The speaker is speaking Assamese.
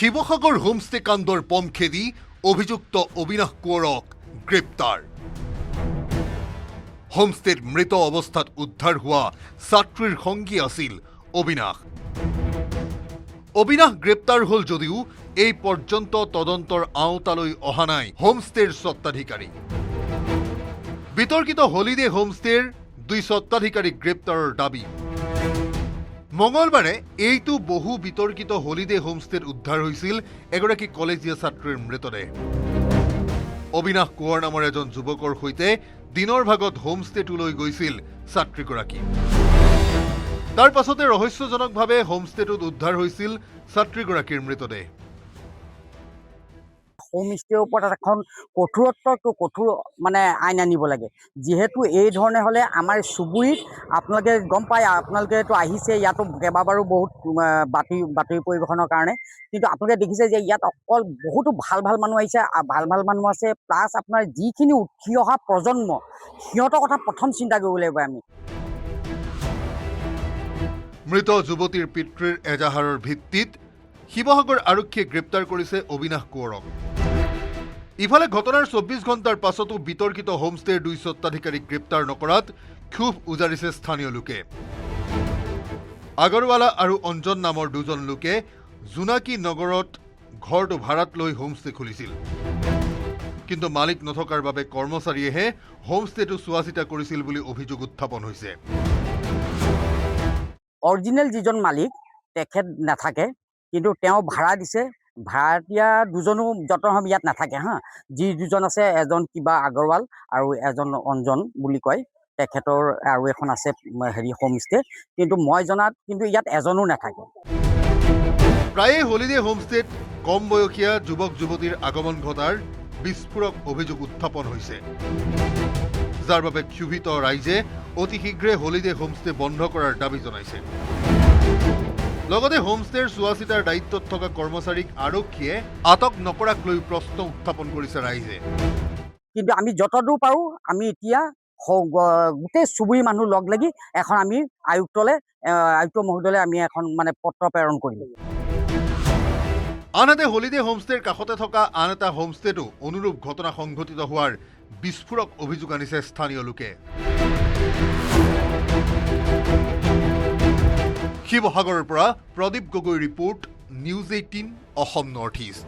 শিৱসাগৰ হোমষ্টে কাণ্ডৰ পম খেদি অভিযুক্ত অবিনাশ কোঁৱৰক গ্ৰেপ্তাৰ। হোমষ্টেত মৃত অৱস্থাত উদ্ধাৰ হোৱা ছাত্ৰীৰ সংগী আছিল অবিনাশ। অবিনাশ গ্ৰেপ্তাৰ হ'ল যদিও এই পৰ্যন্ত তদন্তৰ আওতালৈ অহা নাই হোমষ্টেৰ স্বত্বাধিকাৰী। বিতৰ্কিত হলিডে হোমষ্টেৰ 2 স্বত্বাধিকাৰীক গ্ৰেপ্তাৰৰ দাবী। মঙলবাৰে এইটো বহু বিতৰ্কিত হলিডে হোমষ্টেত উদ্ধাৰ হৈছিল এগৰাকী কলেজীয়া ছাত্ৰীৰ মৃতদেহ। অবিনাশ কোঁৱৰ নামৰ এজন যুৱকৰ সৈতে দিনৰ ভাগত হোমষ্টেটোলৈ গৈছিল ছাত্ৰীগৰাকী। তাৰ পাছতে ৰহস্যজনকভাৱে হোমষ্টেটোত উদ্ধাৰ হৈছিল ছাত্ৰীগৰাকীৰ মৃতদেহ। হোমষ্টেৰ ওপৰত এখন কঠোৰ আইন আনিব লাগে, যিহেতু এই ধৰণে হ'লে আমাৰ চুবুৰীত আপোনালোকে গম পায়, আপোনালোকেতো আহিছে ইয়াতো কেইবাবাৰো বহুত বাতৰি পৰিৱেশনৰ কাৰণে, কিন্তু আপোনালোকে দেখিছে যে ইয়াত অকল বহুতো ভাল মানুহ আহিছে, ভাল মানুহ আছে, প্লাছ আপোনাৰ যিখিনি উঠি অহা প্ৰজন্ম সিহঁতৰ কথা প্ৰথম চিন্তা কৰিব লাগিব আমি। মৃত যুৱতীৰ পিতৃৰ এজাহাৰৰ ভিত্তিত শিৱসাগৰ আৰক্ষীয়ে গ্ৰেপ্তাৰ কৰিছে অবিনাশ কোঁৱৰক। ইফালে ঘটনাৰ 24 ঘণ্টাৰ পাছতো বিতৰ্কিত হোমষ্টেৰ 2 স্বত্বাধিকাৰীক গ্ৰেপ্তাৰ নকৰাত ক্ষোভ উজাৰিছে স্থানীয় লোকে। আগৰৱালা আৰু অঞ্জন নামৰ 2জন লোকে জোনাকী নগৰত ঘৰটো ভাড়াত লৈ হোমষ্টে খুলিছিল, কিন্তু মালিক নথকাৰ বাবে কৰ্মচাৰীয়েহে হোমষ্টেটো চোৱা-চিতা কৰিছিল বুলি অভিযোগ উত্থাপন হৈছে। অৰিজিনেল যিজন মালিক তেখেত নাথাকে, কিন্তু তেওঁ ভাড়া দিছে। ভাড়াতীয়া 2জনো যতন ইয়াত নাথাকে যি 2জন আছে, এজন কিবা আগৰৱাল আৰু এজন অঞ্জন বুলি কয়, তেখেতৰ আৰু এখন আছে হোমষ্টে, কিন্তু মই জনাত কিন্তু ইয়াত এজনো নাথাকে। প্ৰায়ে হলিডে হোমষ্টেত কম বয়সীয়া যুৱক যুৱতীৰ আগমন ঘটাৰ বিস্ফোৰক অভিযোগ উত্থাপন হৈছে, যাৰ বাবে ক্ষোভিত ৰাইজে অতি শীঘ্ৰে হলিডে হোমষ্টে বন্ধ কৰাৰ দাবী জনাইছে। লগতে হোমষ্টেৰ চোৱা-চিতাৰ দায়িত্বত থকা কৰ্মচাৰীক আৰক্ষীয়ে আটক নকৰাক লৈ প্ৰশ্ন উত্থাপন কৰিছে ৰাইজে। কিন্তু আমি যতদূৰ পাৰোঁ আমি এতিয়া গোটেই চুবুৰী মানুহ লগ লাগি এখন আমি আয়ুক্ত মহোদয়লৈ আমি এখন পত্ৰ প্ৰেৰণ কৰিলোঁ। আনহাতে হলিডে হোমষ্টেৰ কাষতে থকা আন এটা হোমষ্টেতো অনুৰূপ ঘটনা সংঘটিত হোৱাৰ বিস্ফোৰক অভিযোগ আনিছে স্থানীয় লোকে। শিৱসাগৰৰ পৰা Pradip Gogoi report, news 18 Assam north east.